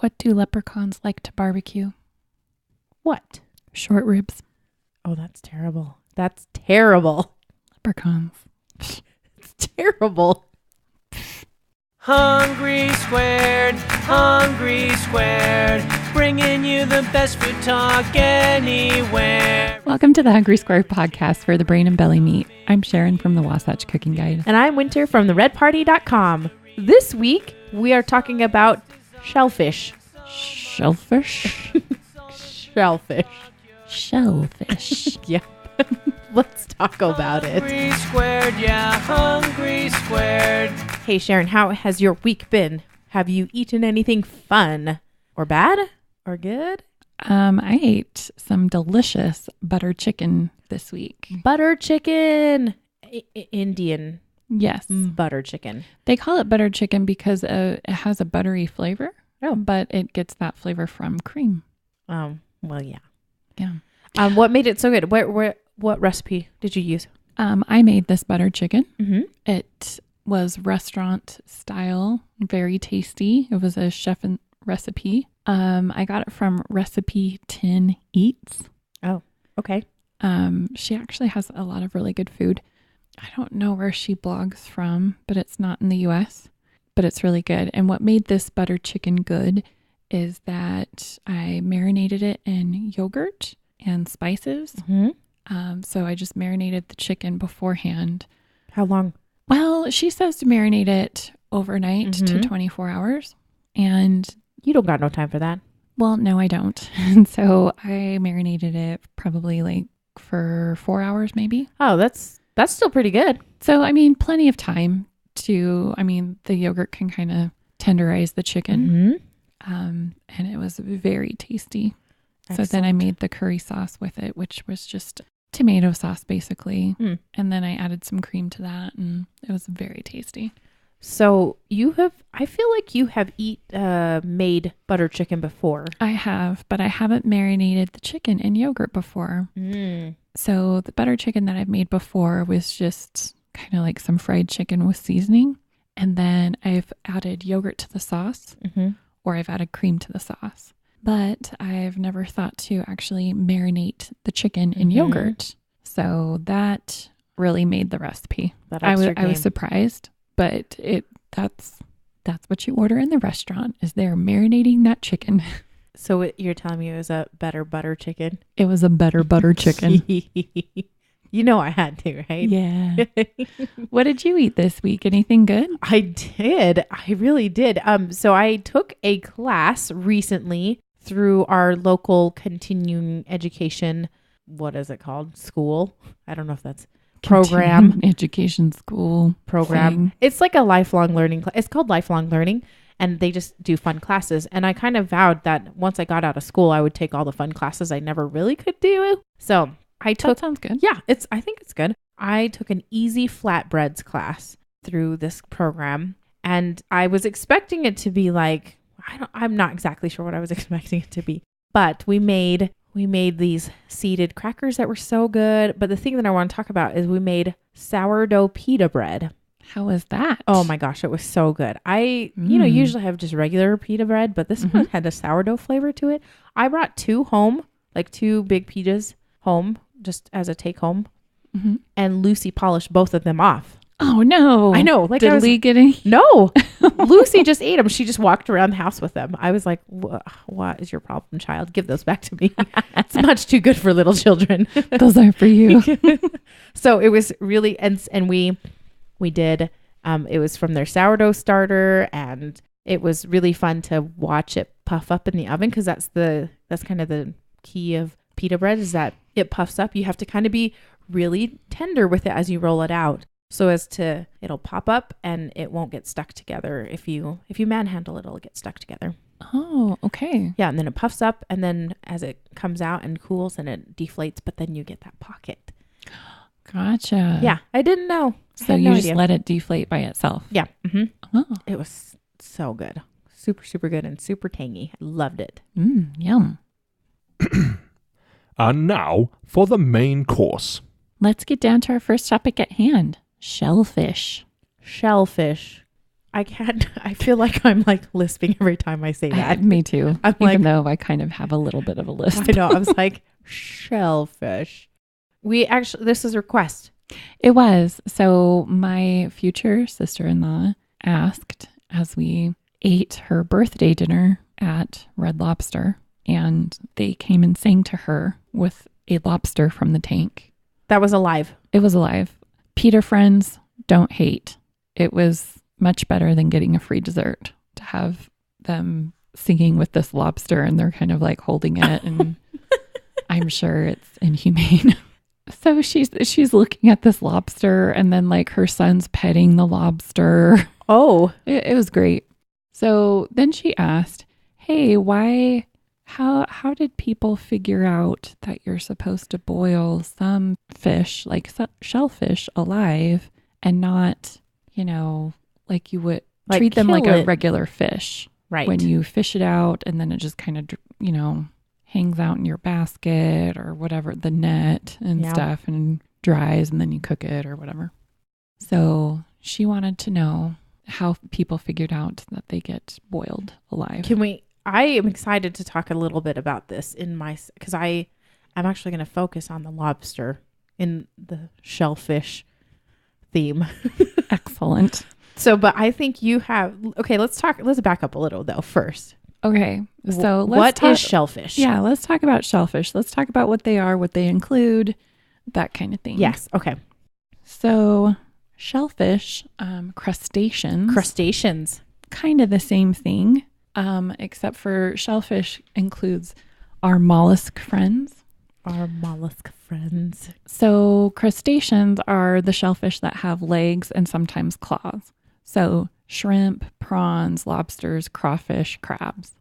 What do leprechauns like to barbecue? What? Short ribs. Oh, that's terrible. That's terrible. Leprechauns. It's terrible. Hungry Squared, bringing you the best food talk anywhere. Welcome to the Hungry Square podcast where the brain and belly meet. I'm Sharon from the Wasatch Cooking Guide. And I'm Winter from theredparty.com. This week, we are talking about shellfish. Shellfish? Shellfish. Shellfish. Yeah. Let's talk about it. Hungry Squared, yeah, Hungry Squared. Hey, Sharon, how has your week been? Have you eaten anything fun or bad or good? I ate some delicious butter chicken this week. Butter chicken. Indian Yes. butter chicken. They call it butter chicken because it has a buttery flavor. Oh. But it gets that flavor from cream. Well, yeah. Yeah. What made it so good? What recipe did you use? I made this butter chicken. Mm-hmm. It was restaurant style, very tasty. It was a chef recipe. I got it from Recipe 10 Eats. Oh, okay. She actually has a lot of really good food. I don't know where she blogs from, but it's not in the US, but it's really good. And what made this butter chicken good is that I marinated it in yogurt and spices. Mm-hmm. So I just marinated the chicken beforehand. How long? Well, she says to marinate it overnight to 24 hours. And You don't got no time for that. well, no, I don't. And so I marinated it probably for 4 hours maybe. Oh, that's still pretty good. So, I mean, plenty of time the yogurt can kind of tenderize the chicken. Mm-hmm. And it was very tasty. So then I made the curry sauce with it, which was just tomato sauce basically. And then I added some cream to that and it was very tasty. So I feel like you have made butter chicken before. I have, but I haven't marinated the chicken in yogurt before. So the butter chicken that I've made before was just kind of like some fried chicken with seasoning. And then I've added yogurt to the sauce or I've added cream to the sauce. But I've never thought to actually marinate the chicken in yogurt. So that really made the recipe. I was surprised, but that's what you order in the restaurant is they're marinating that chicken. So you're telling me it was a better butter chicken? It was a better butter chicken. You know I had to, right? Yeah. What did you eat this week? Anything good? I did. I really did. So I took a class recently through our local continuing education. What is it called? School? I don't know if that's program. Continuing education school program. thing. It's like a lifelong learning. It's called lifelong learning. And they just do fun classes. And I kind of vowed that once I got out of school, I would take all the fun classes I never really could do. So I took. That sounds good. Yeah, I think it's good. I took an easy flatbreads class through this program. And I was expecting it to be like, I'm not exactly sure what I was expecting it to be. But we made these seeded crackers that were so good. But the thing that I want to talk about is we made sourdough pita bread. How was that? Oh my gosh, it was so good. I usually have just regular pita bread, but this one had a sourdough flavor to it. I brought 2 home, like 2 big pitas home, just as a take home. And Lucy polished both of them off. Oh no. I know. Did Lee get any? No. Lucy just ate them. She just walked around the house with them. I was like, what is your problem, child? Give those back to me. It's much too good for little children. Those are for you. So it was really, and we did, it was from their sourdough starter, and it was really fun to watch it puff up in the oven, because that's kind of the key of pita bread, is that it puffs up. You have to kind of be really tender with it as you roll it out, so it'll pop up and it won't get stuck together. If you manhandle it, it'll get stuck together. Oh, okay. Yeah, and then it puffs up, and then as it comes out and cools, and it deflates, but then you get that pocket. Gotcha. Yeah, I didn't know. So you just let it deflate by itself. Yeah. Oh. It was so good. Super, super good and super tangy. I loved it. Yum. And now for the main course. Let's get down to our first topic at hand. Shellfish. Shellfish. I can't. I feel like I'm like lisping every time I say that. Me too. I'm Even like, though I kind of have a little bit of a lisp. I know. I was like, shellfish. This is a request. It was. So my future sister-in-law asked as we ate her birthday dinner at Red Lobster, and they came and sang to her with a lobster from the tank. That was alive. It was alive. Peter friends, don't hate. It was much better than getting a free dessert to have them singing with this lobster and they're kind of like holding it and I'm sure it's inhumane. So she's looking at this lobster and then like her son's petting the lobster. Oh, It was great. So then she asked, hey, how did people figure out that you're supposed to boil some fish, like shellfish, alive and not, like you would Like treat them like a kill it. regular fish right. when you fish it out and then it just kind of, hangs out in your basket or whatever, the net and Yeah. stuff and dries and then you cook it or whatever. So she wanted to know how people figured out that they get boiled alive. I am excited to talk a little bit about this because I'm actually going to focus on the lobster in the shellfish theme. Excellent. So, but I think let's back up a little though first. Okay. So what is shellfish? Yeah, let's talk about shellfish. Let's talk about what they are, what they include, that kind of thing. Yes. Okay. So shellfish, crustaceans, kind of the same thing, except for shellfish includes our mollusk friends. Our mollusk friends. So crustaceans are the shellfish that have legs and sometimes claws. So shrimp, prawns, lobsters, crawfish, crabs.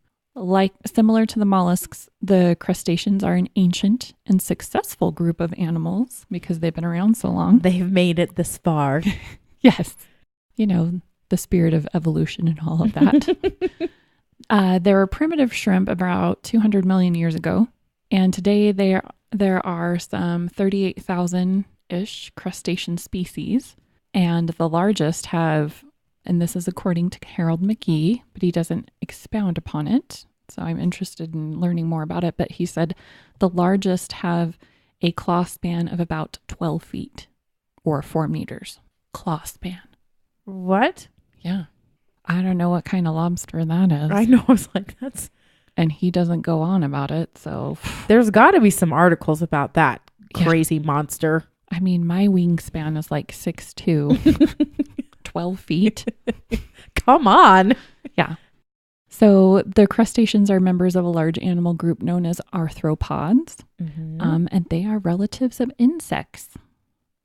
Similar to the mollusks, the crustaceans are an ancient and successful group of animals because they've been around so long. They've made it this far. Yes. The spirit of evolution and all of that. There were primitive shrimp about 200 million years ago. And today there are some 38,000-ish crustacean species. And the largest have, and this is according to Harold McGee, but he doesn't expound upon it. So I'm interested in learning more about it. But he said the largest have a claw span of about 12 feet or 4 meters. Claw span. What? Yeah. I don't know what kind of lobster that is. I know. I was like, that's... And he doesn't go on about it. So There's got to be some articles about that Yeah. crazy monster. I mean, my wingspan is like 6'2", 12 feet. Come on. Yeah. So the crustaceans are members of a large animal group known as arthropods, and they are relatives of insects.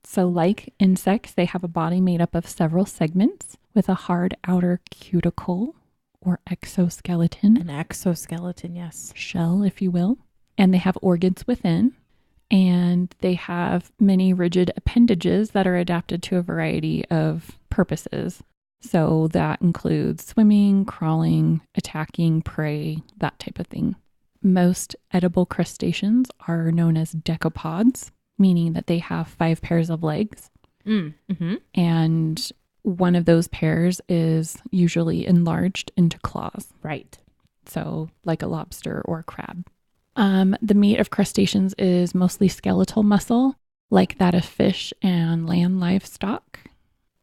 So like insects, they have a body made up of several segments with a hard outer cuticle or exoskeleton. An exoskeleton, yes. Shell, if you will. And they have organs within. And they have many rigid appendages that are adapted to a variety of purposes. So that includes swimming, crawling, attacking prey, that type of thing. Most edible crustaceans are known as decapods, meaning that they have 5 pairs of legs. Mm-hmm. And one of those pairs is usually enlarged into claws. Right. So like a lobster or a crab. The meat of crustaceans is mostly skeletal muscle, like that of fish and land livestock.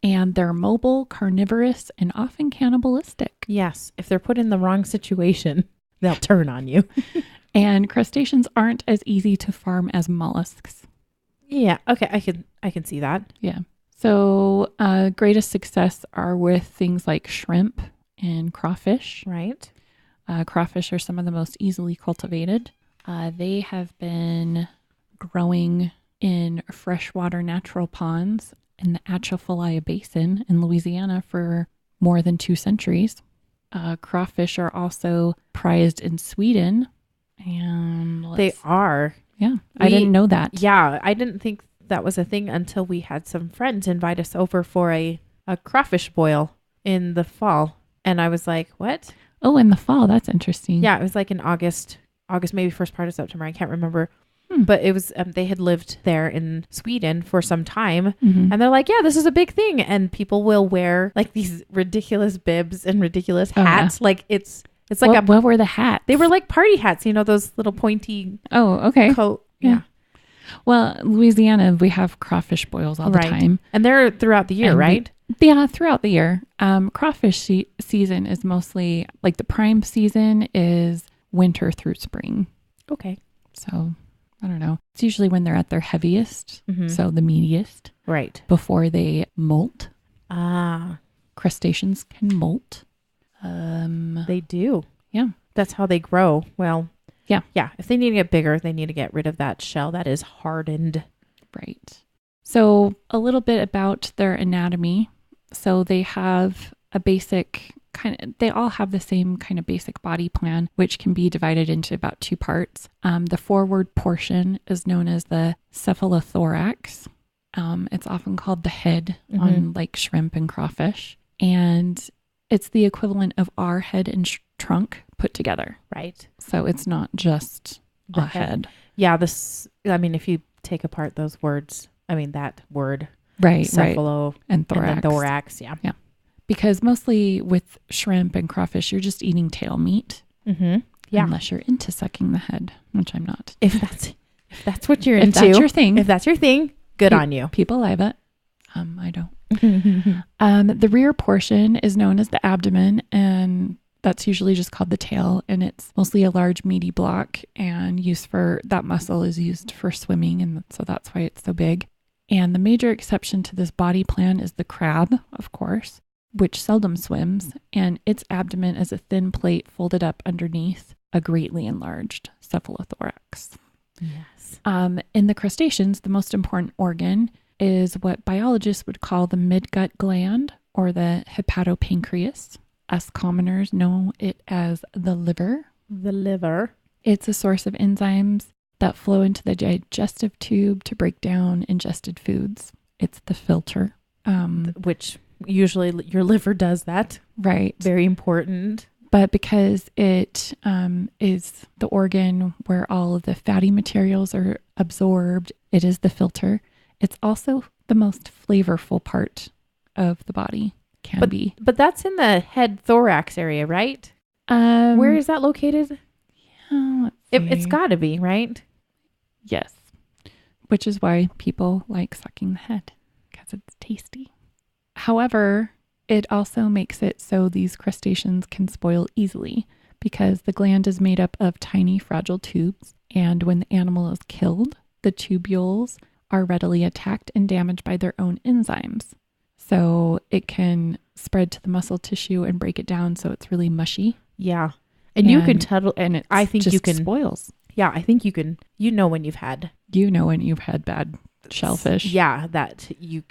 And they're mobile, carnivorous, and often cannibalistic. Yes. If they're put in the wrong situation, they'll turn on you. And crustaceans aren't as easy to farm as mollusks. Yeah. Okay. I can see that. Yeah. So greatest success are with things like shrimp and crawfish. Right. Crawfish are some of the most easily cultivated. They have been growing in freshwater natural ponds in the Atchafalaya Basin in Louisiana for more than 2 centuries. Crawfish are also prized in Sweden. And They are. Yeah, I didn't know that. Yeah. I didn't think that was a thing until we had some friends invite us over for a crawfish boil in the fall. And I was like, what? Oh, in the fall. That's interesting. Yeah. It was like in August, maybe first part of September. I can't remember. But it was, they had lived there in Sweden for some time. Mm-hmm. And they're like, yeah, this is a big thing. And people will wear like these ridiculous bibs and ridiculous hats. Like it's like what were the hats? they were like party hats, those little pointy okay. coat. Yeah. Well, Louisiana, we have crawfish boils all the time. And they're throughout the year, And right? Throughout the year. Crawfish season is mostly like the prime season is winter through spring. Okay. So I don't know. It's usually when they're at their heaviest. Mm-hmm. So the meatiest. Right. Before they molt. Ah. Crustaceans can molt. They do. Yeah. That's how they grow. Well, yeah. Yeah. If they need to get bigger, they need to get rid of that shell that is hardened. Right. So a little bit about their anatomy. So they have a basic they all have the same kind of basic body plan, which can be divided into about 2 parts. The forward portion is known as the cephalothorax. It's often called the head on like shrimp and crawfish. And it's the equivalent of our head and trunk put together. Right. So it's not just the head. Yeah. If you take apart those words, that word. Right. Cephalo and thorax. And then thorax. Yeah. Yeah. Because mostly with shrimp and crawfish, you're just eating tail meat. Mm-hmm. Yeah. Unless you're into sucking the head, which I'm not. If that's what you're into. If that's your thing. If that's your thing, good on you. People love it. I don't. The rear portion is known as the abdomen, and that's usually just called the tail. And it's mostly a large meaty block, and that muscle is used for swimming. And so that's why it's so big. And the major exception to this body plan is the crab, of course, which seldom swims, and its abdomen is a thin plate folded up underneath a greatly enlarged cephalothorax. Yes. In the crustaceans, the most important organ is what biologists would call the midgut gland or the hepatopancreas. Us commoners know it as the liver. The liver. It's a source of enzymes that flow into the digestive tube to break down ingested foods. It's the filter. Which usually your liver does that. Right. Very important. But because it is the organ where all of the fatty materials are absorbed, it is the filter. It's also the most flavorful part of the body, be. But that's in the head thorax area, right? Where is that located? Yeah, it's got to be, right? Yes. Which is why people like sucking the head, because it's tasty. However, it also makes it so these crustaceans can spoil easily because the gland is made up of tiny fragile tubes, and when the animal is killed, the tubules are readily attacked and damaged by their own enzymes. So it can spread to the muscle tissue and break it down so it's really mushy. Yeah. And you can tell, and I think just you can spoils. Yeah, I think you can, when you've had bad shellfish. Yeah,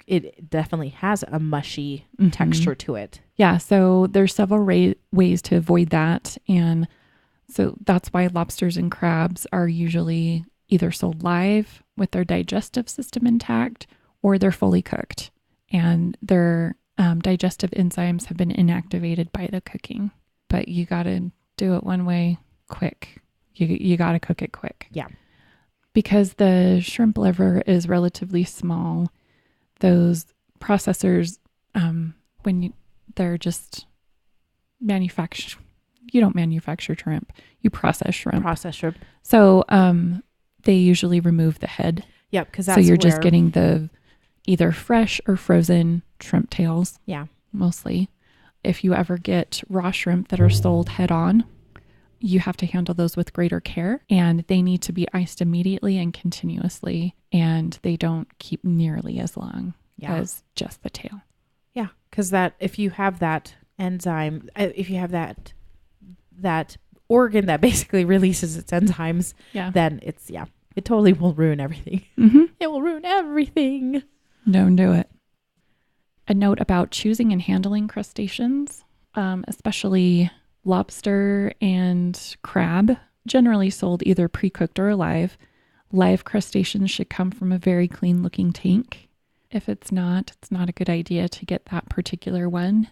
it definitely has a mushy texture to it. Yeah, so there's several ways to avoid that. And so that's why lobsters and crabs are usually either sold live with their digestive system intact or they're fully cooked. And their digestive enzymes have been inactivated by the cooking. But you got to do it one way quick. You got to cook it quick. Yeah. Because the shrimp liver is relatively small, those processors, they're just you don't manufacture shrimp, you process shrimp. So they usually remove the head. Yep, because so you're just getting the either fresh or frozen shrimp tails. Yeah. Mostly. If you ever get raw shrimp that are sold head on, you have to handle those with greater care, and they need to be iced immediately and continuously, and they don't keep nearly as long as just the tail. Yeah, because if you have that enzyme, if you have that organ that basically releases its enzymes, then it totally will ruin everything. Mm-hmm. It will ruin everything. Don't do it. A note about choosing and handling crustaceans, especially lobster and crab, generally sold either pre-cooked or alive. Live crustaceans should come from a very clean looking tank. If it's not a good idea to get that particular one.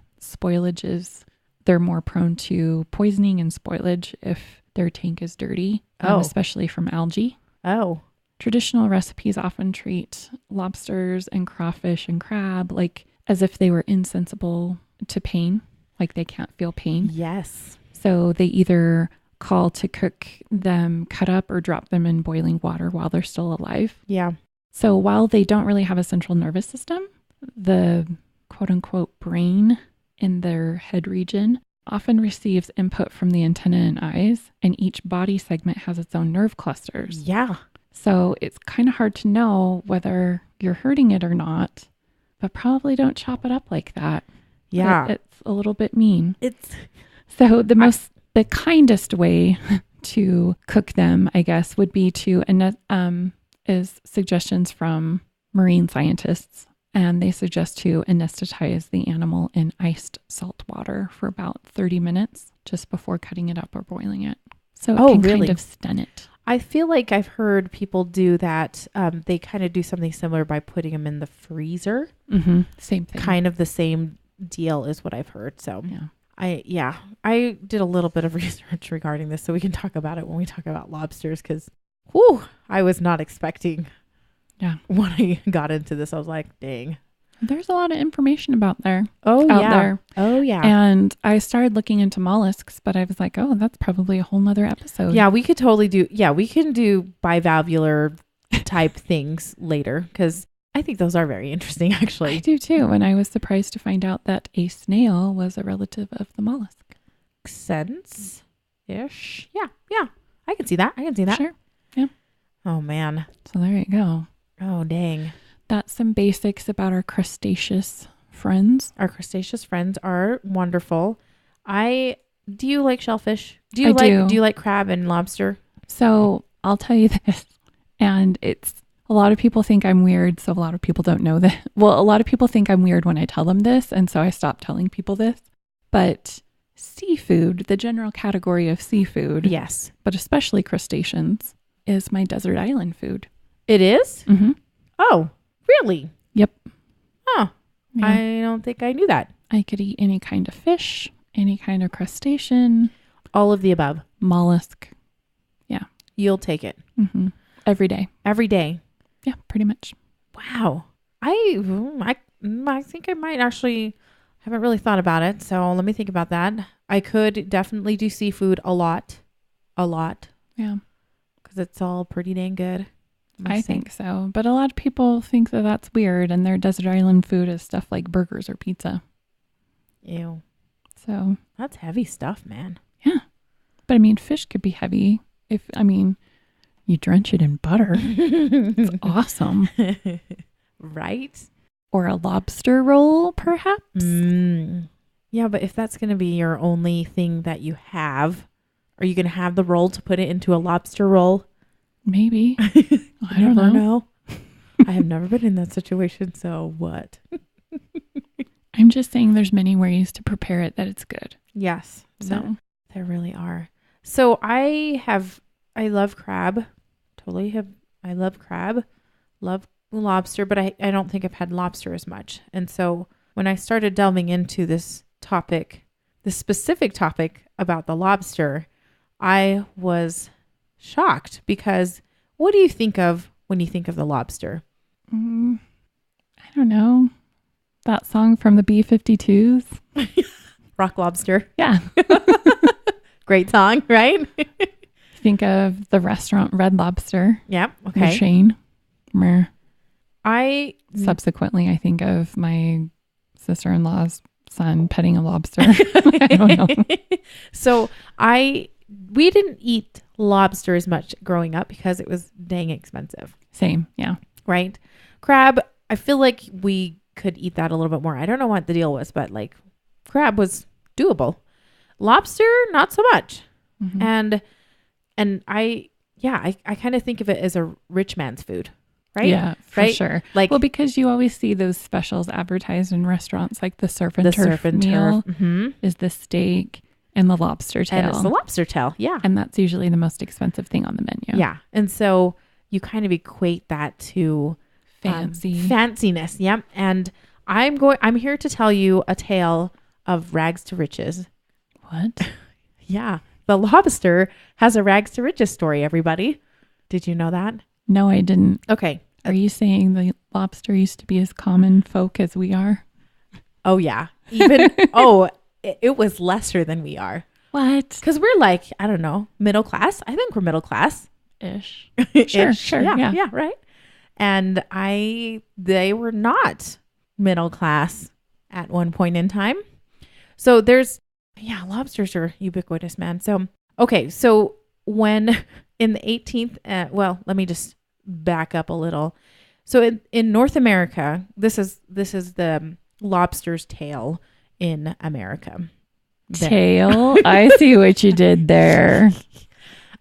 They're more prone to poisoning and spoilage if their tank is dirty, especially from algae. Oh. traditional recipes often treat lobsters and crawfish and crab like as if they were insensible to pain, like they can't feel pain. Yes. So they either call to cook them, cut up, or drop them in boiling water while they're still alive. Yeah. So while they don't really have a central nervous system, the quote unquote brain in their head region often receives input from the antenna and eyes, and each body segment has its own nerve clusters. Yeah. So it's kind of hard to know whether you're hurting it or not, but probably don't chop it up like that. Yeah. It's a little bit mean. It's So the kindest way to cook them, I guess, would be to is suggestions from marine scientists, and they suggest to anesthetize the animal in iced salt water for about 30 minutes just before cutting it up or boiling it. So it can kind of stun it. I feel like I've heard people do that. They kind of do something similar by putting them in the freezer. Mm-hmm. Same thing. Kind of the same deal is what I've heard. So I did a little bit of research regarding this, so we can talk about it when we talk about lobsters, because I was not expecting. Yeah. When I got into this, I was like, dang. There's a lot of information about there. Out yeah. There. Oh, yeah. And I started looking into mollusks, but I was like, oh, that's probably a whole nother episode. Yeah, we could totally we can do bivalvular type things later, because I think those are very interesting, actually. I do too. And I was surprised to find out that a snail was a relative of the mollusk. Sense-ish. Yeah. I can see that. Sure. Yeah. Oh, man. So there you go. Oh, dang. That's some basics about our crustaceous friends. Our crustaceous friends are wonderful. Do you like shellfish? Do you like crab and lobster? So I'll tell you this, and it's a lot of people think I'm weird, so a lot of people don't know that. Well, a lot of people think I'm weird when I tell them this, and so I stopped telling people this. But seafood, the general category of seafood, yes, but especially crustaceans, is my desert island food. It is? Mm-hmm. Oh, really? Yep. Huh. Yeah. I don't think I knew that. I could eat any kind of fish, any kind of crustacean. All of the above. Mollusk. Yeah. You'll take it. Mm-hmm. Every day. Every day. Yeah, pretty much. Wow. I think I might actually, haven't really thought about it. So let me think about that. I could definitely do seafood a lot. Yeah. Because it's all pretty dang good. I think so. But a lot of people think that that's weird, and their desert island food is stuff like burgers or pizza. Ew. So. That's heavy stuff, man. Yeah. But I mean, fish could be heavy you drench it in butter. It's awesome. Right? Or a lobster roll, perhaps? Yeah, but if that's going to be your only thing that you have, are you going to have the roll to put it into a lobster roll? Maybe. I don't know. I have never been in that situation, so what? I'm just saying there's many ways to prepare it that it's good. Yes. So there really are. So I love crab. I love crab. Love lobster, but I don't think I've had lobster as much. And so when I started delving into this specific topic about the lobster, I was shocked, because what do you think of when you think of the lobster? I don't know. That song from the B-52s. Rock Lobster. Yeah. Great song, right? Think of the restaurant Red Lobster. Yep. Okay. The chain. Subsequently, I think of my sister-in-law's son petting a lobster. I don't know. So we didn't eat lobster as much growing up because it was dang expensive. Same. Yeah. Right. Crab, I feel like we could eat that a little bit more. I don't know what the deal was, but like crab was doable. Lobster, not so much. Mm-hmm. And I kind of think of it as a rich man's food, right? Yeah, for sure. Like, well, because you always see those specials advertised in restaurants, like the surf and turf meal is the steak and the lobster tail. And it's the lobster tail, yeah. And that's usually the most expensive thing on the menu. Yeah, and so you kind of equate that to fanciness. Yep. And I'm here to tell you a tale of rags to riches. What? Yeah. The lobster has a rags to riches story, everybody. Did you know that? No, I didn't. Okay. Are you saying the lobster used to be as common folk as we are? Oh, yeah. It was lesser than we are. What? Because we're like, I don't know, middle class. I think we're middle class. Ish. Sure. Yeah. Yeah, right. And they were not middle class at one point in time. So lobsters are ubiquitous, man. So, okay. So when in the 18th, let me just back up a little. So in North America, this is the lobster's tail in America. Tail? I see what you did there.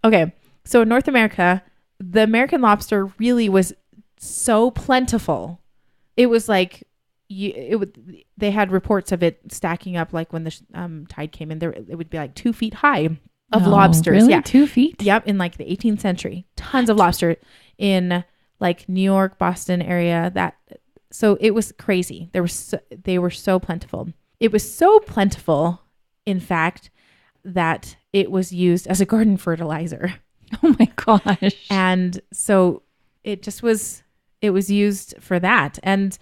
Okay. So in North America, the American lobster really was so plentiful. It was like they had reports of it stacking up, like when the tide came in, it would be like 2 feet high of lobsters. Really? Yeah. 2 feet? Yep. In like the 18th century, tons of lobster in like New York, Boston area. So it was crazy. They were so plentiful. It was so plentiful, in fact, that it was used as a garden fertilizer. Oh my gosh. And so it was used for that. And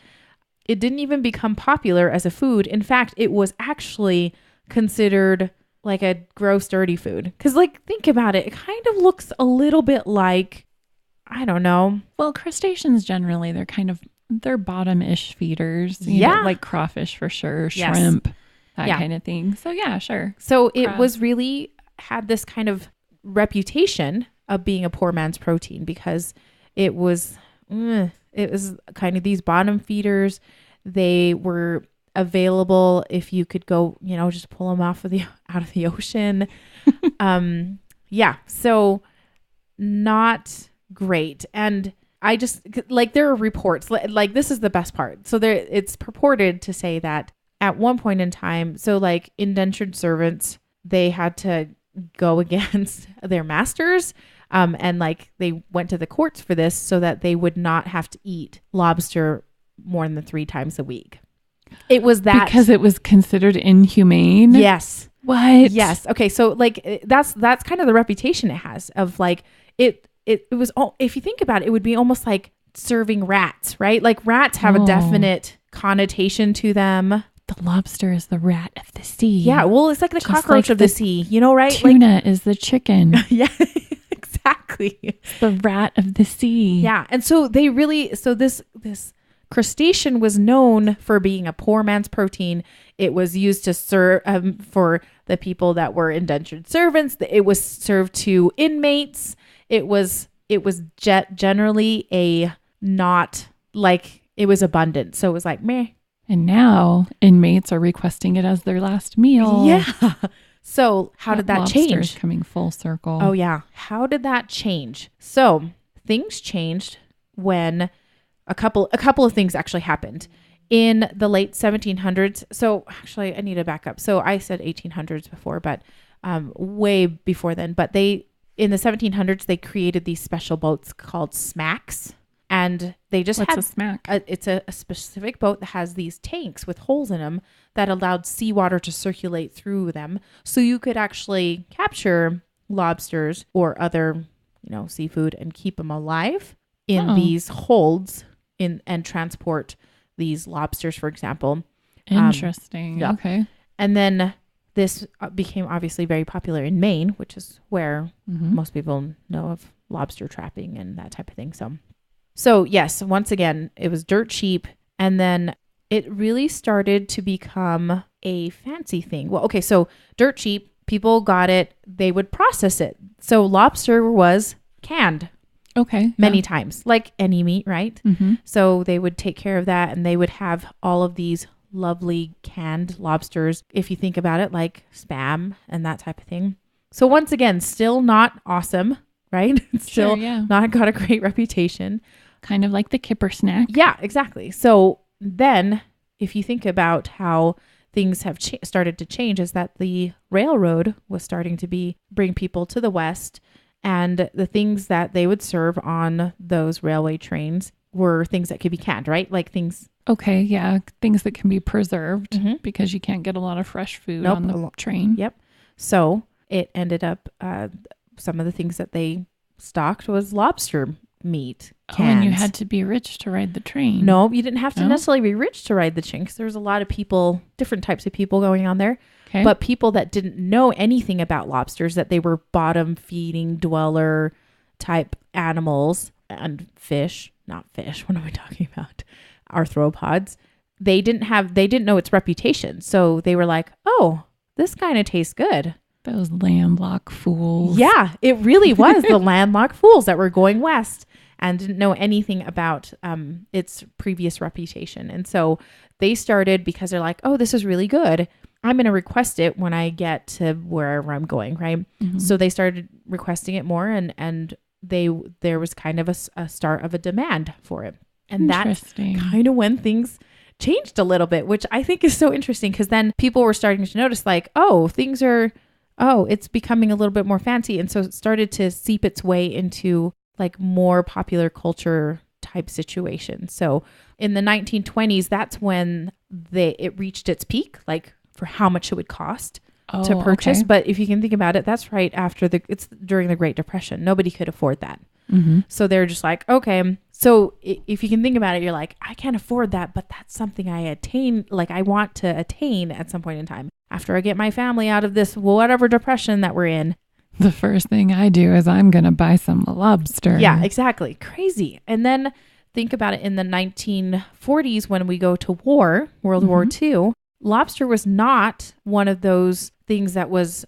it didn't even become popular as a food. In fact, it was actually considered like a gross, dirty food. Because like, think about it. It kind of looks a little bit like, I don't know. Well, crustaceans generally, they're bottom-ish feeders. You know, like crawfish for sure, shrimp, that kind of thing. So yeah, sure. So it was really had this kind of reputation of being a poor man's protein because it was kind of these bottom feeders. They were available if you could go, just pull them out of the ocean. So not great. And I just like, there are reports like this is the best part. So it's purported to say that at one point in time, so like indentured servants, they had to go against their masters. And like they went to the courts for this so that they would not have to eat lobster more than 3 times a week. It was that because it was considered inhumane. Yes. What? Yes. Okay. So like that's kind of the reputation it has of like it was all, if you think about it, it would be almost like serving rats, right? Like rats have a definite connotation to them. The lobster is the rat of the sea. Yeah. Well, it's like the cockroach of the sea, right? Tuna is the chicken. Yeah. Exactly. It's the rat of the sea. Yeah. And so this crustacean was known for being a poor man's protein. It was used to serve for the people that were indentured servants. It was served to inmates. It was generally it was abundant. So it was like, meh. And now inmates are requesting it as their last meal. Yeah. So how did that change? Coming full circle. Oh yeah. How did that change? So things changed when a couple of things actually happened in the late 1700s. So actually I need to back up. So I said 1800s before, but way before then. But in the 1700s, they created these special boats called smacks. And they just What's a smack? It's a specific boat that has these tanks with holes in them that allowed seawater to circulate through them. So you could actually capture lobsters or other, seafood and keep them alive in these holds and transport these lobsters, for example. Interesting. Okay. And then this became obviously very popular in Maine, which is where most people know of lobster trapping and that type of thing. So yes, once again, it was dirt cheap. And then it really started to become a fancy thing. Well, okay, so dirt cheap, people got it, they would process it. So lobster was canned. Okay. Many times, like any meat, right? Mm-hmm. So they would take care of that and they would have all of these lovely canned lobsters, if you think about it, like Spam and that type of thing. So once again, still not awesome, right? Still not got a great reputation. Kind of like the kipper snack. Yeah, exactly. So then if you think about how things have started to change, is that the railroad was starting to bring people to the West, and the things that they would serve on those railway trains were things that could be canned, right? Like things. Okay, yeah. Things that can be preserved because you can't get a lot of fresh food on the train. Yep. So it ended up, some of the things that they stocked was lobster meat. Oh, and you cans. had to be rich to ride the train. No, you didn't have to No? necessarily be rich to ride the train because there was a lot of people, different types of people going on there. Okay. But people that didn't know anything about lobsters, that they were bottom feeding dweller type animals and fish, not fish. What am I talking about? Arthropods. They didn't know its reputation. So they were like, oh, this kind of tastes good. Those landlocked fools. Yeah, it really was the landlocked fools that were going west and didn't know anything about its previous reputation. And so they started, because they're like, oh, this is really good, I'm going to request it when I get to wherever I'm going, right? Mhm. So they started requesting it more, and there was kind of a start of a demand for it. And that's Interesting. kind of when things changed a little bit, which I think is so interesting, because then people were starting to notice like, it's becoming a little bit more fancy. And so it started to seep its way into like more popular culture type situations. So in the 1920s, that's when it reached its peak, like for how much it would cost to purchase. Okay. But if you can think about it, that's right after it's during the Great Depression. Nobody could afford that. Mm-hmm. So they're just like, okay. So if you can think about it, you're like, I can't afford that, but that's something I want to attain at some point in time after I get my family out of this whatever depression that we're in. The first thing I do is I'm going to buy some lobster. Yeah, exactly. Crazy. And then think about it in the 1940s when we go to war, World War II, lobster was not one of those things that was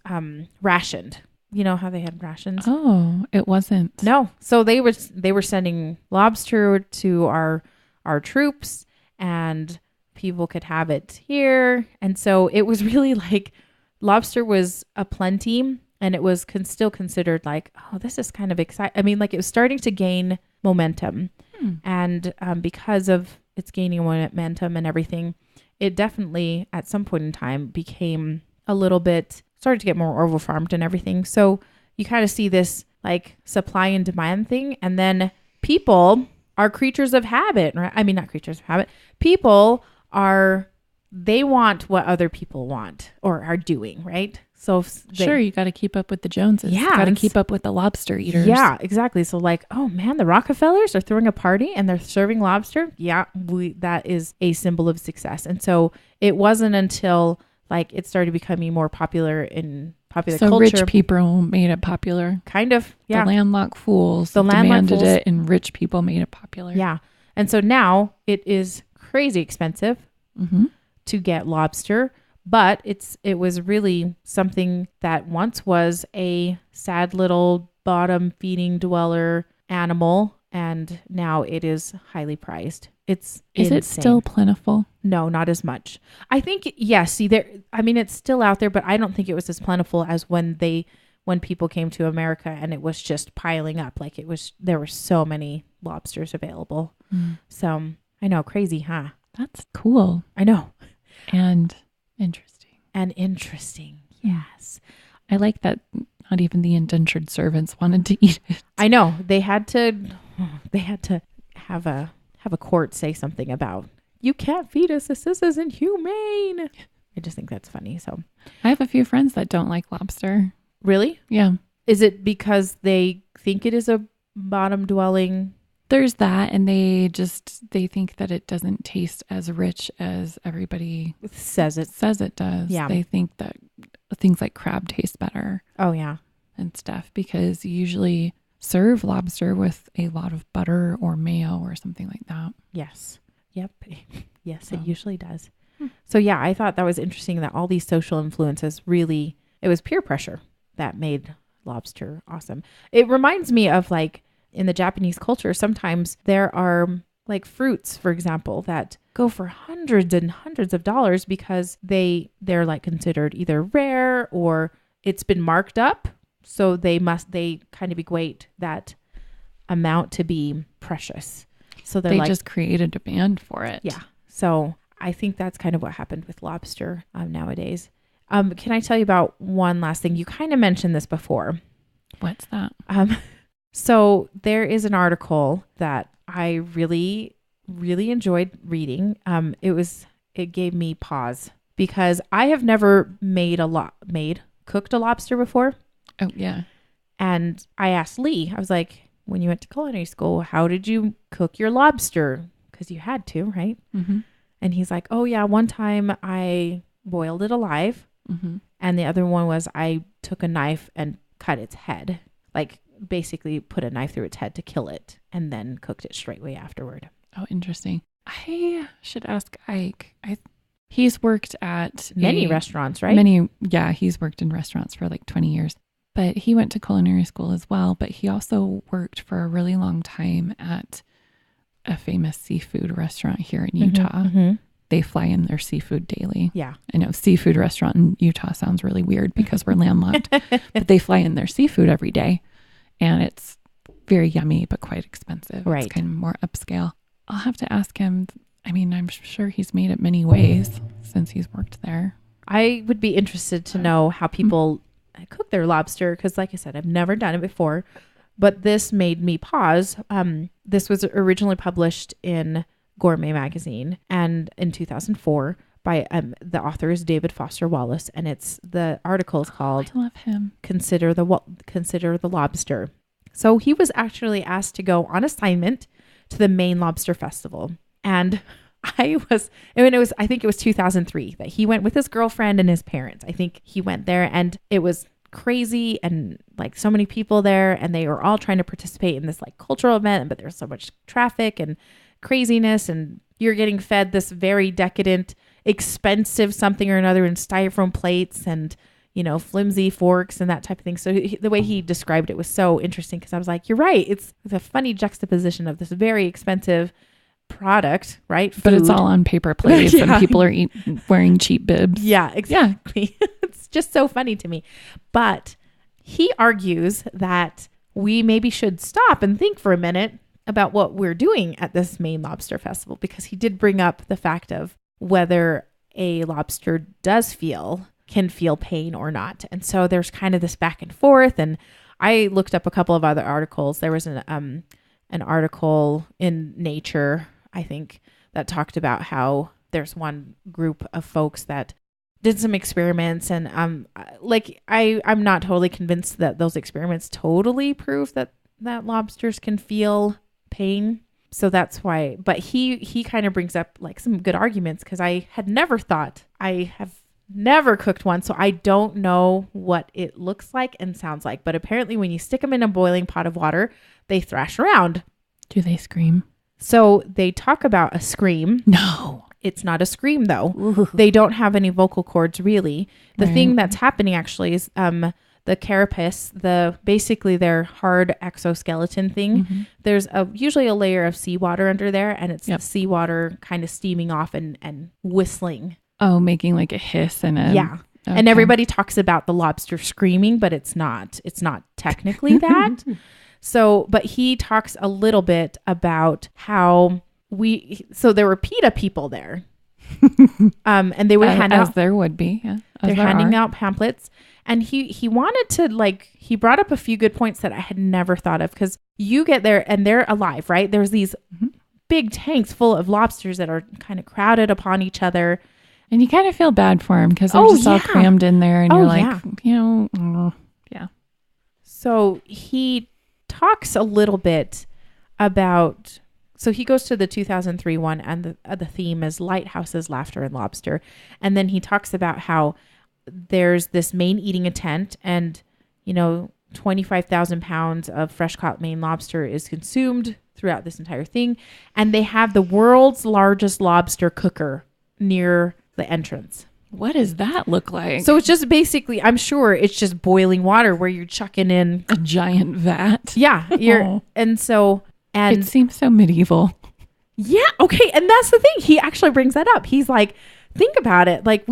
rationed. You know how they had rations? Oh, it wasn't. No. So they were sending lobster to our troops, and people could have it here. And so it was really like lobster was a plenty, and it was still considered like, oh, this is kind of exciting. I mean, like it was starting to gain momentum. And because of its gaining momentum and everything, it definitely at some point in time became a little bit, started to get more overfarmed and everything. So you kind of see this like supply and demand thing. And then people are creatures of habit, right? I mean, not creatures of habit. People they want what other people want or are doing, right? So Sure, you got to keep up with the Joneses. Yeah, Got to and keep up with the lobster eaters. Yeah, exactly. So like, oh man, the Rockefellers are throwing a party and they're serving lobster. Yeah, that is a symbol of success. And so it wasn't until like it started becoming more popular in popular So culture. rich people made it popular. Kind of, yeah. The landlocked fools The landlocked demanded fools. it, and rich people made it popular. Yeah. And so now it is crazy expensive Mm-hmm. to get lobster, but it was really something that once was a sad little bottom feeding dweller animal, and now it is highly prized. Is it still plentiful? No, not as much. I think yes. See, it's still out there, but I don't think it was as plentiful as when people came to America and it was just piling up. Like there were so many lobsters available. So I know, crazy, huh? That's cool I know. and interesting. Yes. I like that not even the indentured servants wanted to eat it. I know. They had to have a court say something about, you can't feed us. This isn't humane. I just think that's funny. So I have a few friends that don't like lobster. really? Yeah. Is it because they think it is a bottom dwelling? There's that, and they think that it doesn't taste as rich as everybody Says it. says it does. Yeah. They think that things like crab taste better Oh yeah. and stuff because you usually serve lobster with a lot of butter or mayo or something like that. Yes. Yep. Yes, it So. usually does. So yeah, I thought that was interesting that all these social influences really, it was peer pressure that made lobster awesome. It reminds me of like in the Japanese culture, sometimes there are like fruits, for example, that go for hundreds and hundreds of dollars because they're like considered either rare or it's been marked up. So they kind of equate that amount to be precious. So They like, just create a demand for it. yeah. So I think that's kind of what happened with lobster nowadays. Can I tell you about one last thing? You kind of mentioned this before. What's that? So there is an article that I really, really enjoyed reading. It gave me pause because I have never cooked a lobster before. Oh, yeah. And I asked Lee, I was like, when you went to culinary school, how did you cook your lobster? Because you had to, right? Mm-hmm. And he's like, oh yeah, one time I boiled it alive. Mm-hmm. And the other one was I took a knife and cut its head. Like basically put a knife through its head to kill it and then cooked it straightway afterward. Oh, interesting. I should ask Ike. He's worked at Many restaurants, right? He's worked in restaurants for like 20 years. But he went to culinary school as well. But he also worked for a really long time at a famous seafood restaurant here in Utah. Mm-hmm. They fly in their seafood daily. Yeah. I know seafood restaurant in Utah sounds really weird because we're landlocked, but they fly in their seafood every day and it's very yummy, but quite expensive. Right. It's kind of more upscale. I'll have to ask him. I mean, I'm sure he's made it many ways since he's worked there. I would be interested to know how people cook their lobster. Cause like I said, I've never done it before, but this made me pause. This was originally published in Gourmet magazine and in 2004 by the author is David Foster Wallace, and the article is called I love him. Consider the Lobster. So he was actually asked to go on assignment to the Maine Lobster Festival, and I think it was 2003 that he went with his girlfriend and his parents. I think he went there, and it was crazy and like so many people there, and they were all trying to participate in this like cultural event, but there's so much traffic and craziness, and you're getting fed this very decadent, expensive something or another in styrofoam plates and, you know, flimsy forks and that type of thing. So the way he described it was so interesting because I was like, you're right. It's a funny juxtaposition of this very expensive product, right? But it's Food. all on paper plates Yeah. and people are wearing cheap bibs. Yeah, exactly. It's just so funny to me. But he argues that we maybe should stop and think for a minute about what we're doing at this Maine Lobster Festival, because he did bring up the fact of whether a lobster can feel pain or not. And so there's kind of this back and forth. And I looked up a couple of other articles. There was an article in Nature, I think, that talked about how there's one group of folks that did some experiments, and I'm not totally convinced that those experiments totally prove that lobsters can feel pain. So that's why, but he kind of brings up like some good arguments, because I have never cooked one, so I don't know what it looks like and sounds like. But apparently when you stick them in a boiling pot of water, they thrash around. Do they scream? So they talk about a scream. No. It's not a scream though. Ooh. They don't have any vocal cords really. The Right. thing that's happening actually is the carapace, basically their hard exoskeleton thing. Mm-hmm. There's usually a layer of seawater under there, and it's Yep. the seawater kind of steaming off and whistling. Oh, making like a hiss and a... Yeah. Okay. And everybody talks about the lobster screaming, but it's not technically that. So, but he talks a little bit about how there were PETA people there. And they would hand as out, there would be. Yeah. they're handing out pamphlets. And he wanted to he brought up a few good points that I had never thought of, because you get there and they're alive, right? There's these big tanks full of lobsters that are kind of crowded upon each other. And you kind of feel bad for them because they're Oh, just all yeah. crammed in there and Oh, you're like, yeah. you know, yeah. So he talks a little bit about, so he goes to the 2003 one, and the theme is Lighthouses, Laughter, and Lobster. And then he talks about how there's this Maine eating a tent, and, 25,000 pounds of fresh caught Maine lobster is consumed throughout this entire thing. And they have the world's largest lobster cooker near the entrance. What does that look like? So it's just basically, I'm sure it's just boiling water where you're chucking in. A giant vat. Yeah. And It seems so medieval. yeah. Okay. And that's the thing. He actually brings that up. He's like, think about it. Like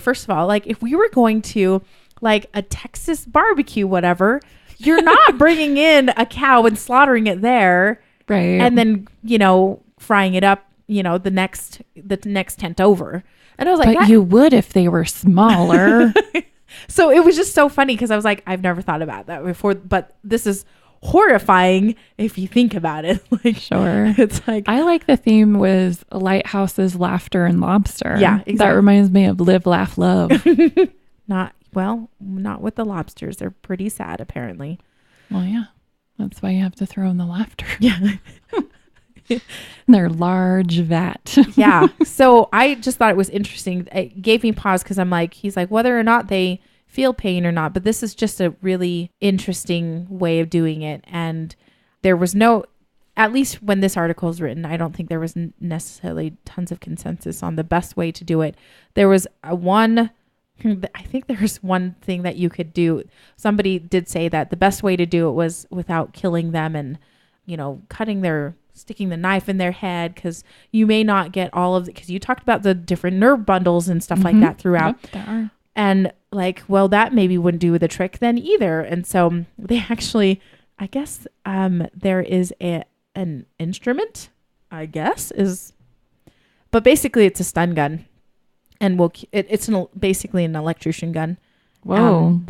first of all, like if we were going to like a Texas barbecue, whatever, you're not bringing in a cow and slaughtering it there. Right. And then, frying it up, the next tent over. And I was like, but you would if they were smaller. So it was just so funny because I was like, I've never thought about that before, but this is horrifying if you think about it. Like, Sure. it's like, I like the theme was lighthouses, laughter, and lobster. Yeah, That exactly. reminds me of Live, Laugh, Love. not with the lobsters. They're pretty sad, apparently. Well, yeah. That's why you have to throw in the laughter. Yeah. Their large vat. Yeah. So I just thought it was interesting. It gave me pause because I'm like, he's like, whether or not they feel pain or not, but this is just a really interesting way of doing it. And there was no, at least when this article is written, I don't think there was necessarily tons of consensus on the best way to do it. There was I think there's one thing that you could do. Somebody did say that the best way to do it was without killing them and, sticking the knife in their head, because you may not get all of it, because you talked about the different nerve bundles and stuff like that throughout. Yep, there are. And like, well, that maybe wouldn't do the trick then either. And so they actually, I guess, there is an instrument, I guess, but basically it's a stun gun, and it's basically an electrocution gun. Whoa.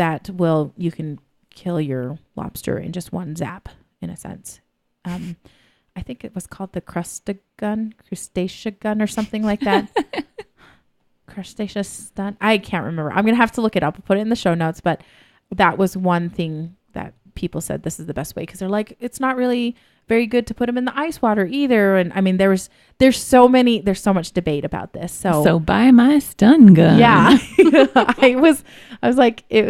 You can kill your lobster in just one zap, in a sense. I think it was called the crustacean gun or something like that. Crustaceous stun. I can't remember. I'm going to have to look it up. I'll put it in the show notes, but that was one thing that people said this is the best way, because they're like, it's not really very good to put them in the ice water either. And I mean, there's so much debate about this. So buy my stun gun. Yeah. I was like, it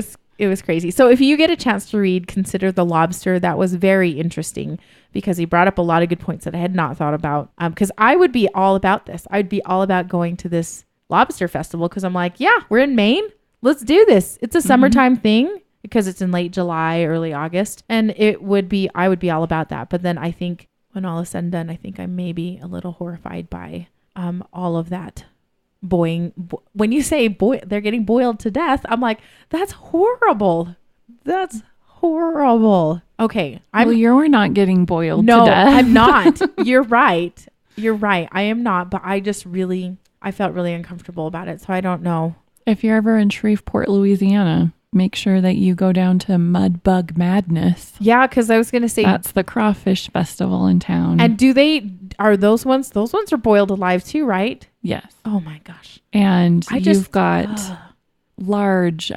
was crazy. So if you get a chance to read Consider the Lobster, that was very interesting, because he brought up a lot of good points that I had not thought about. Because I would be all about this. I'd be all about going to this lobster festival, because I'm like, yeah, we're in Maine. Let's do this. It's a summertime thing, because it's in late July, early August. And I would be all about that. But then I think when all is said and done, I think I may be a little horrified by all of that. When you say they're getting boiled to death, I'm like, that's horrible. That's horrible. Okay. You're not getting boiled to death. I'm not. You're right. I am not. But I felt really uncomfortable about it. So I don't know. If you're ever in Shreveport, Louisiana, make sure that you go down to Mud Bug Madness. Yeah, because I was going to say, that's the crawfish festival in town. And are those ones are boiled alive too, right? Yes. Oh my gosh. And you've got large,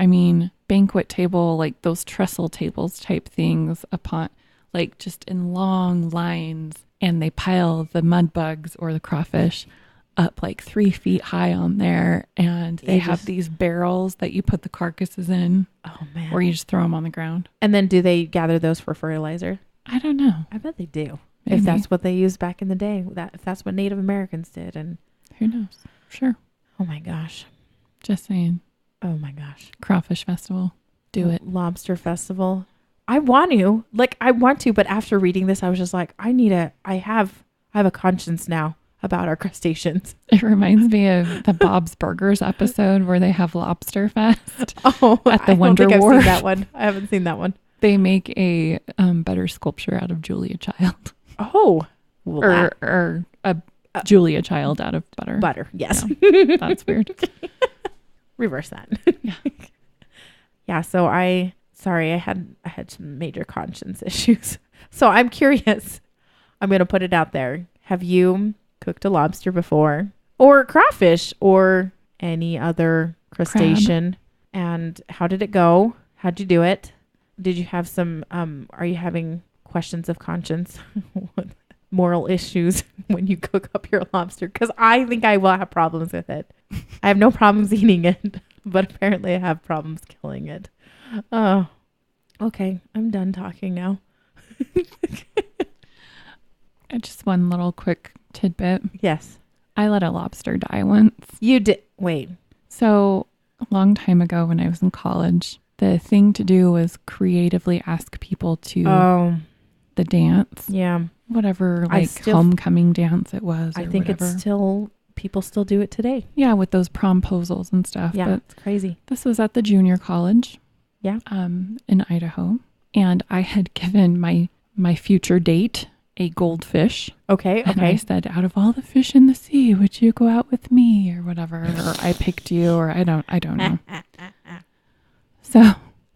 banquet table, like those trestle tables type things upon, like just in long lines, and they pile the mud bugs or the crawfish up like 3 feet high on there, and they have these barrels that you put the carcasses in. Oh man. Or you just throw them on the ground. And then do they gather those for fertilizer? I don't know. I bet they do. Maybe. If that's what they used back in the day, if that's what Native Americans did. And who knows? Sure. Oh my gosh. Just saying. Oh my gosh. Crawfish festival. Do it. Lobster festival. I want to, but after reading this, I was just like, I have a conscience now about our crustaceans. It reminds me of the Bob's Burgers episode where they have Lobster Fest. Oh, at the Wonder Wharf. I've seen that one. I haven't seen that one. They make a butter sculpture out of Julia Child. Oh, or a Julia Child out of butter. Butter, yes. Yeah, that's weird. Reverse that. Yeah. Yeah. So I had some major conscience issues. So I'm curious. I'm going to put it out there. Have you cooked a lobster before, or crawfish, or any other crustacean? Crab. And how did it go? How'd you do it? Did you have some, are you having questions of conscience, moral issues when you cook up your lobster? Because I think I will have problems with it. I have no problems eating it, but apparently I have problems killing it. Oh, okay. I'm done talking now. Just one little quick tidbit. Yes. I let a lobster die once. You did? Wait. So a long time ago when I was in college, the thing to do was creatively ask people to the dance. Yeah. Whatever, homecoming dance it was. I think whatever. People still do it today. Yeah, with those promposals and stuff. Yeah, but it's crazy. This was at the junior college. Yeah. In Idaho. And I had given my future date a goldfish. Okay. And I said, out of all the fish in the sea, would you go out with me or whatever? Or I picked you, or I don't know. So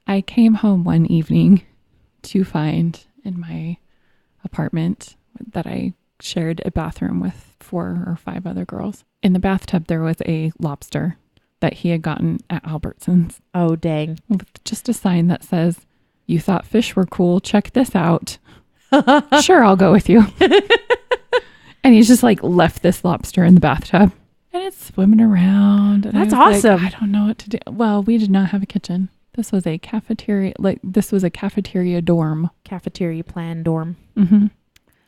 I came home one evening to find in my apartment that I shared a bathroom with 4 or 5 other girls. In the bathtub, there was a lobster that he had gotten at Albertsons. Oh, dang. With just a sign that says, "You thought fish were cool. Check this out." Sure, I'll go with you. And he's just like left this lobster in the bathtub and it's swimming around. And That's I was awesome. like, I don't know what to do. Well, we did not have a kitchen. This was a cafeteria, dorm. Cafeteria plan dorm. Mm-hmm.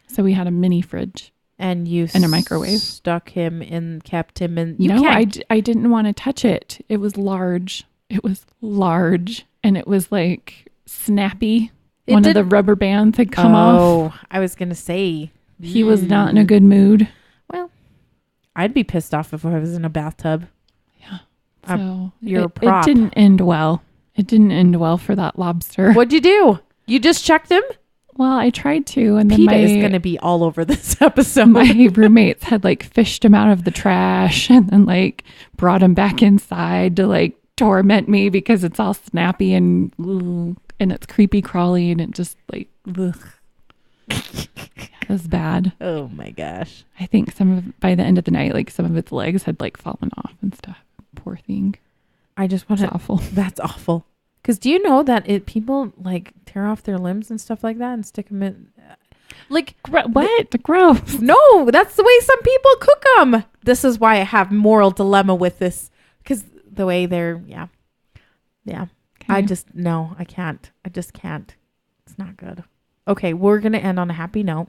So we had a mini fridge. And you and a microwave. kept him in. I didn't want to touch it. It was large. And it was like snappy. One of the rubber bands had come off. Oh, I was going to say. He was not in a good mood. Well, I'd be pissed off if I was in a bathtub. Yeah. So you're a prop. It didn't end well. It didn't end well for that lobster. What'd you do? You just checked him? Well, I tried to, and then PETA is going to be all over this episode. My roommates had like fished him out of the trash and then like brought him back inside to like torment me because it's all snappy and it's creepy crawly and it just like it was bad. Oh my gosh! I think by the end of the night, like some of its legs had like fallen off and stuff. Poor thing. I just want to. Awful. That's awful. Because do you know that people like tear off their limbs and stuff like that and stick them in? Like, what? Gross. No, that's the way some people cook them. This is why I have moral dilemma with this. Because the way they're, yeah. Okay. I can't. I just can't. It's not good. Okay, we're going to end on a happy note.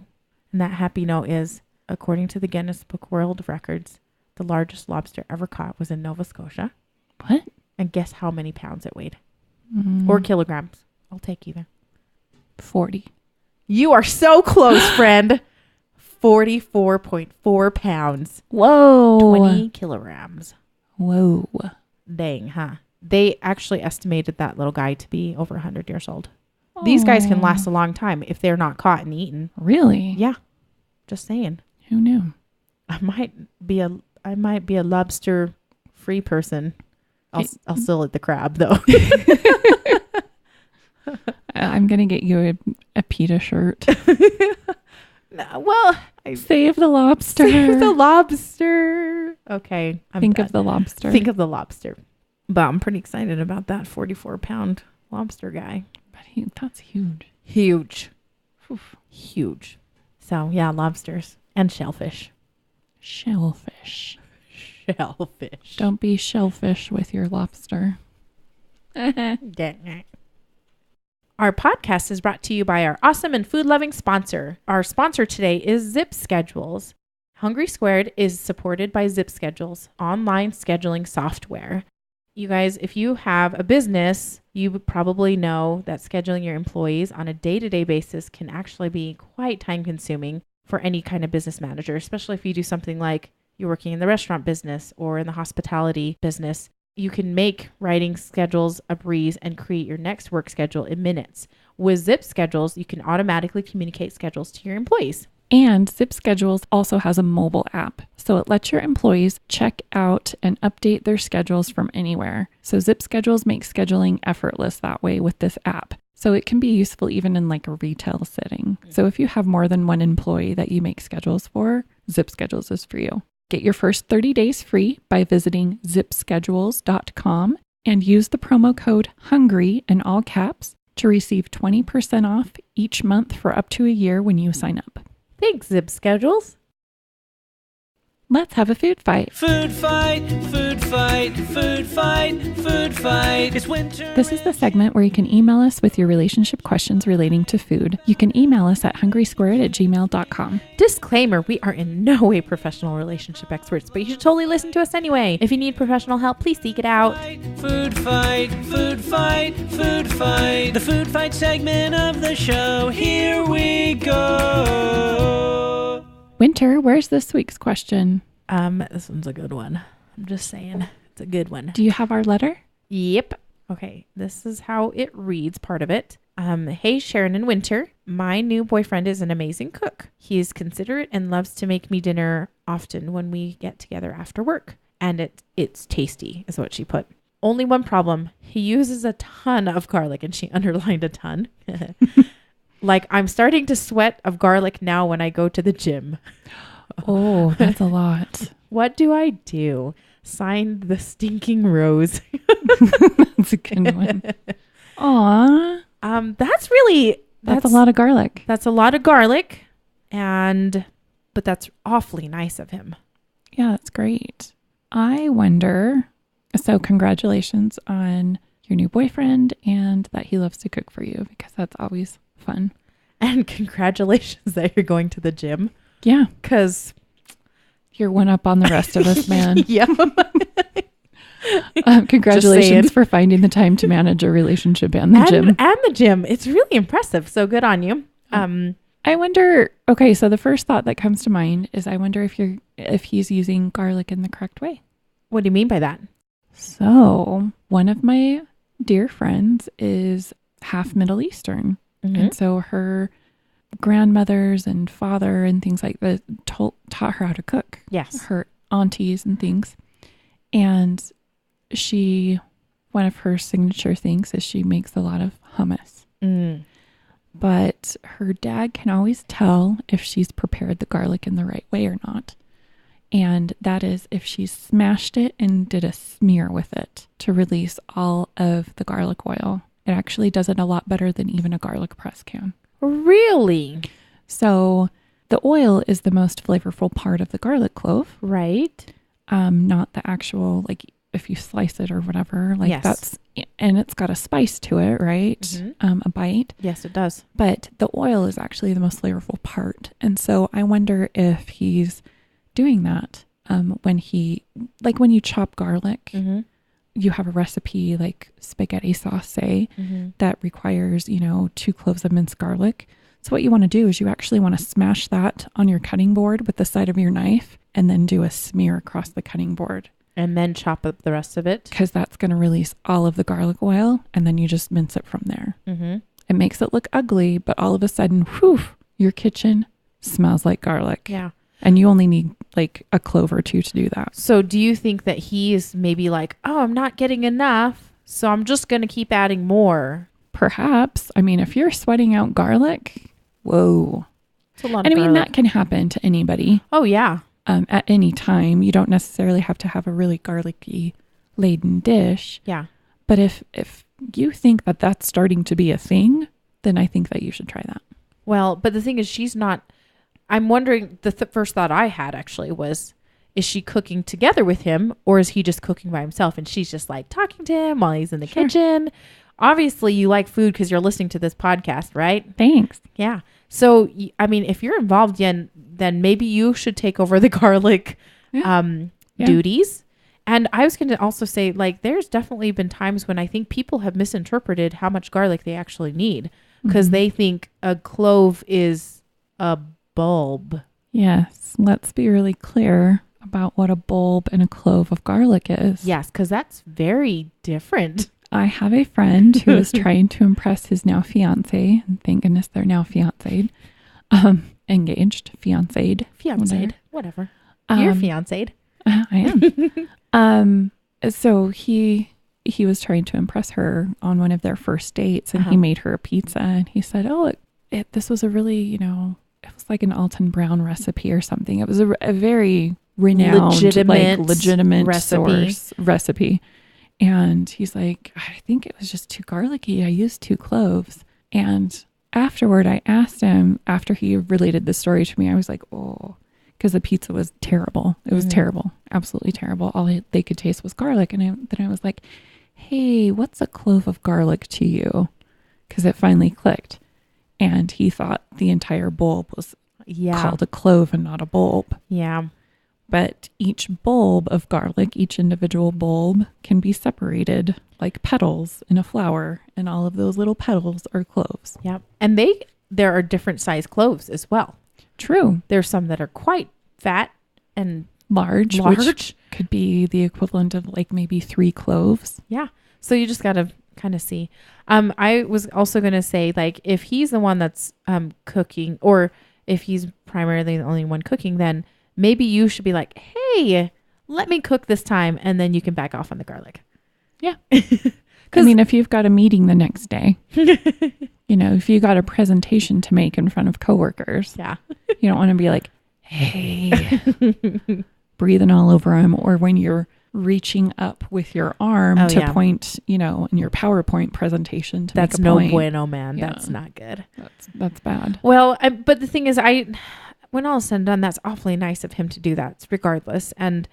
And that happy note is, according to the Guinness Book World of Records, the largest lobster ever caught was in Nova Scotia. What? And guess how many pounds it weighed? Or kilograms. I'll take either. 40. You are so close, friend. 44.4 pounds. Whoa. 20 kilograms. Whoa. Dang, huh? They actually estimated that little guy to be over 100 years old. These guys can last a long time if they're not caught and eaten. Really? Yeah. Just saying. Who knew? I might be a lobster free person. I'll still eat the crab though. I'm going to get you a PETA shirt. Well, Save the lobster. Save the lobster. Okay. Think of the lobster. Think of the lobster. But I'm pretty excited about that 44-pound lobster guy. But that's huge. Huge. Oof. Huge. So, yeah, lobsters and shellfish. Shellfish. Shellfish. Don't be shellfish with your lobster. Our podcast is brought to you by our awesome and food-loving sponsor. Our sponsor today is Zip Schedules. Hungry Squared is supported by Zip Schedules, online scheduling software. You guys, if you have a business, you probably know that scheduling your employees on a day-to-day basis can actually be quite time-consuming for any kind of business manager, especially if you do something like you're working in the restaurant business or in the hospitality business. You can make writing schedules a breeze and create your next work schedule in minutes. With Zip Schedules, you can automatically communicate schedules to your employees. And Zip Schedules also has a mobile app, so it lets your employees check out and update their schedules from anywhere. So Zip Schedules makes scheduling effortless that way with this app. So it can be useful even in like a retail setting. So if you have more than one employee that you make schedules for, Zip Schedules is for you. Get your first 30 days free by visiting zipschedules.com and use the promo code HUNGRY in all caps to receive 20% off each month for up to a year when you sign up. Thanks, Zip Schedules. Let's have a food fight. Food fight, food fight, food fight, food fight. It's winter. This is the segment where you can email us with your relationship questions relating to food. You can email us at hungrysquared@gmail.com. Disclaimer, we are in no way professional relationship experts, but you should totally listen to us anyway. If you need professional help, please seek it out. Food fight, food fight, food fight. The food fight segment of the show. Here we go. Winter, where's this week's question? This one's a good one. I'm just saying, it's a good one. Do you have our letter? Yep. Okay, this is how it reads, part of it. Hey, Sharon and Winter. My new boyfriend is an amazing cook. He is considerate and loves to make me dinner often when we get together after work. And it's tasty, is what she put. Only one problem. He uses a ton of garlic, and she underlined a ton. Like, I'm starting to sweat of garlic now when I go to the gym. Oh, that's a lot. What do I do? Signed, the stinking rose. That's a good one. Aw. That's really That's a lot of garlic. That's a lot of garlic. But that's awfully nice of him. Yeah, that's great. I wonder, so congratulations on your new boyfriend and that he loves to cook for you, because that's always fun. And congratulations that you're going to the gym. Yeah. Because you're one up on the rest of us, man. Yeah. Congratulations for finding the time to manage a relationship and the gym. And the gym. It's really impressive. So good on you. I wonder, okay, so the first thought that comes to mind is I wonder if he's using garlic in the correct way. What do you mean by that? So one of my dear friends is half Middle Eastern. Mm-hmm. And so her grandmothers and father and things like that taught her how to cook. Yes. Her aunties and things. And one of her signature things is she makes a lot of hummus. Mm. But her dad can always tell if she's prepared the garlic in the right way or not. And that is if she smashed it and did a smear with it to release all of the garlic oil. It actually does it a lot better than even a garlic press can. Really? So the oil is the most flavorful part of the garlic clove. Right. Not the actual, like if you slice it or whatever, like yes. And it's got a spice to it, right? Mm-hmm. A bite. Yes, it does. But the oil is actually the most flavorful part. And so I wonder if he's doing that when you chop garlic, mm-hmm. you have a recipe like spaghetti sauce, say, mm-hmm. that requires, 2 cloves of minced garlic. So what you want to do is you actually want to smash that on your cutting board with the side of your knife and then do a smear across the cutting board. And then chop up the rest of it. Because that's going to release all of the garlic oil, and then you just mince it from there. Mm-hmm. It makes it look ugly, but all of a sudden, whew, your kitchen smells like garlic. Yeah. And you only need like a clove or 2 to do that. So do you think that he is maybe like, oh, I'm not getting enough, so I'm just going to keep adding more? Perhaps. I mean, if you're sweating out garlic, whoa. It's a lot of And I mean, garlic. that can happen to anybody. Oh, yeah. At any time. You don't necessarily have to have a really garlicky laden dish. Yeah. But if you think that that's starting to be a thing, then I think that you should try that. Well, but the thing is, she's not. I'm wondering, the first thought I had actually was, is she cooking together with him, or is he just cooking by himself and she's just like talking to him while he's in the kitchen? Obviously, you like food because you're listening to this podcast, right? Thanks. Yeah. So, I mean, if you're involved, then maybe you should take over the garlic duties. And I was going to also say, like, there's definitely been times when I think people have misinterpreted how much garlic they actually need, because they think a clove is a bulb. Yes. Let's be really clear about what a bulb and a clove of garlic is. Yes, because that's very different. I have a friend who is trying to impress his now fiance, and thank goodness they're now fiancéed, engaged, fiancéed, whatever. You're fiancéed. I am. So he was trying to impress her on one of their first dates, and he made her a pizza, and he said, "Oh, this was a really, it was like an Alton Brown recipe or something. It was a very renowned, legitimate recipe." And he's like, "I think it was just too garlicky. I used 2 cloves." And afterward, I asked him, after he related the story to me, I was like, oh, because the pizza was terrible. It was terrible. Absolutely terrible. All they could taste was garlic. And then I was like, hey, what's a clove of garlic to you? Because it finally clicked. And he thought the entire bulb was called a clove and not a bulb. Yeah. But each bulb of garlic, each individual bulb can be separated like petals in a flower. And all of those little petals are cloves. Yep. And there are different size cloves as well. True. There's some that are quite fat and large, which could be the equivalent of like maybe 3 cloves. Yeah. So you just got to kind of see. I was also going to say, like, if he's the one that's cooking, or if he's primarily the only one cooking, then maybe you should be like, hey, let me cook this time, and then you can back off on the garlic. Yeah. I mean, if you've got a meeting the next day, if you got a presentation to make in front of coworkers, you don't want to be like, hey, breathing all over them. Or when you're reaching up with your arm to point, in your PowerPoint presentation to That's make a point. bueno, man. Yeah. That's not good. That's bad. Well, but the thing is, when all is said and done, that's awfully nice of him to do that regardless. And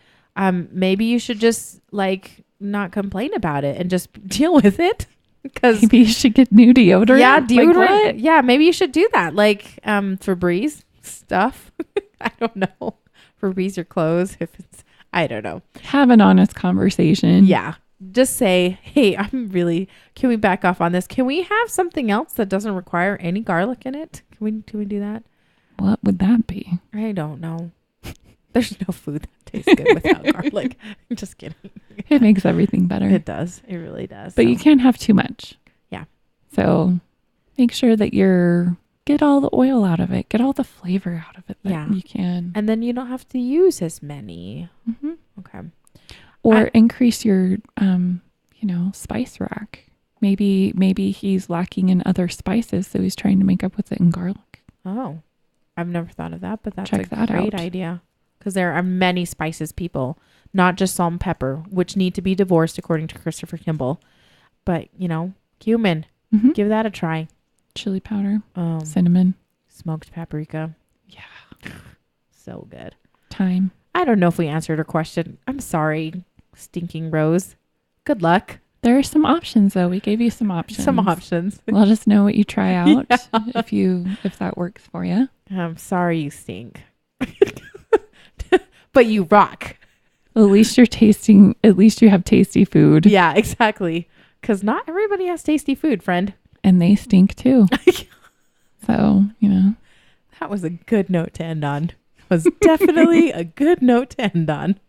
maybe you should just not complain about it and just deal with it. Because maybe you should get new deodorant. Yeah, deodorant. What? Yeah, maybe you should do that. Febreze stuff. I don't know. Febreze your clothes if it's, I don't know. Have an honest conversation. Yeah. Just say, hey, can we back off on this? Can we have something else that doesn't require any garlic in it? Can we do that? What would that be? I don't know. There's no food that tastes good without garlic. Just kidding. It makes everything better. It does. It really does. But you can't have too much. Yeah. So make sure that get all the oil out of it. Get all the flavor out of it that you can. And then you don't have to use as many. Mm-hmm. Okay. Or increase your, spice rack. Maybe he's lacking in other spices, so he's trying to make up with it in garlic. Oh, I've never thought of that, but that's Check that great out. idea. Because there are many spices, people, not just salt and pepper, which need to be divorced according to Christopher Kimball. But, cumin, give that a try. Chili powder, cinnamon, smoked paprika. Yeah. So good. Thyme. I don't know if we answered her question. I'm sorry, Stinking Rose. Good luck. There are some options, though. We gave you some options. Let us know what you try out if that works for you. I'm sorry you stink. But you rock. At least you have tasty food. Yeah, exactly. Because not everybody has tasty food, friend. And they stink too. So, That was a good note to end on. It was definitely a good note to end on.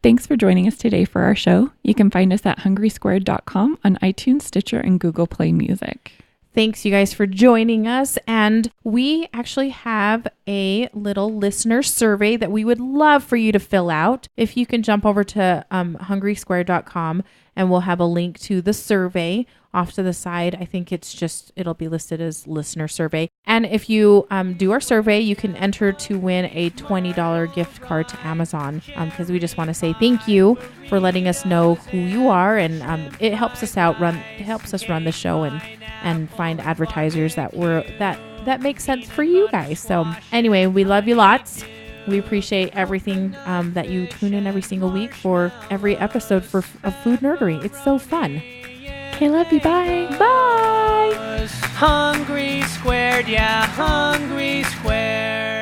Thanks for joining us today for our show. You can find us at hungrysquared.com on iTunes, Stitcher, and Google Play Music. Thanks, you guys, for joining us. And we actually have a little listener survey that we would love for you to fill out. If you can jump over to hungrysquare.com, and we'll have a link to the survey off to the side. I think it'll be listed as listener survey. And if you do our survey, you can enter to win a $20 gift card to Amazon, because we just want to say thank you for letting us know who you are. And it helps us out, it helps us run the show and find advertisers that makes sense for you guys. So anyway, we love you lots. We appreciate everything that you tune in every single week for every episode of Food Nerdery. It's so fun. Okay, love you. Bye. Bye. Hungry Squared, yeah, Hungry Squared.